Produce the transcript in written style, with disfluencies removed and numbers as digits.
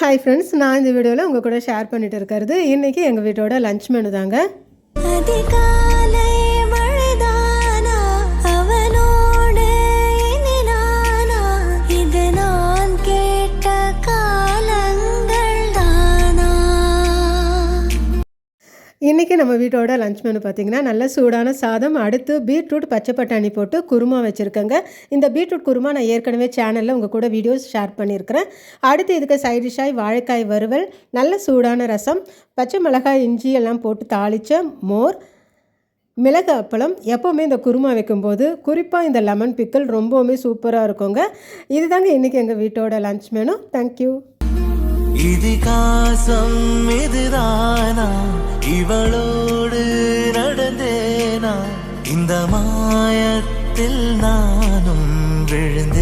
Hi friends, நான் இந்த வீடியோவில் உங்கள் கூட ஷேர் பண்ணிட்டு இருக்கிறது இன்றைக்கி எங்கள் வீட்டோட லஞ்ச் மெனு தாங்க. இன்றைக்கி நம்ம வீட்டோட லஞ்ச் மெனு பார்த்திங்கன்னா நல்ல சூடான சாதம், அடுத்து பீட்ரூட் பச்சை பட்டாணி போட்டு குருமா வச்சுருக்கேங்க. இந்த பீட்ரூட் குருமா நான் ஏற்கனவே சேனலில் உங்கள் கூட வீடியோஸ் ஷேர் பண்ணியிருக்கிறேன். அடுத்து இதுக்கு சைட் டிஷ்ஷாய் வாழைக்காய் வறுவல், நல்ல சூடான ரசம், பச்சை மிளகாய் இஞ்சி எல்லாம் போட்டு தாளித்த மோர், மிளகு அப்பளம். எப்போவுமே இந்த குருமா வைக்கும்போது குறிப்பாக இந்த லெமன் பிக்கல் ரொம்பவுமே சூப்பராக இருக்குங்க. இதுதாங்க இன்றைக்கி எங்கள் வீட்டோட லஞ்ச் மெனு. தேங்க்யூ. இதிகாசம் இதுதானா, இவளோடு நடந்தேனா, இந்த மாயத்தில் நானும் விழுந்தேன்.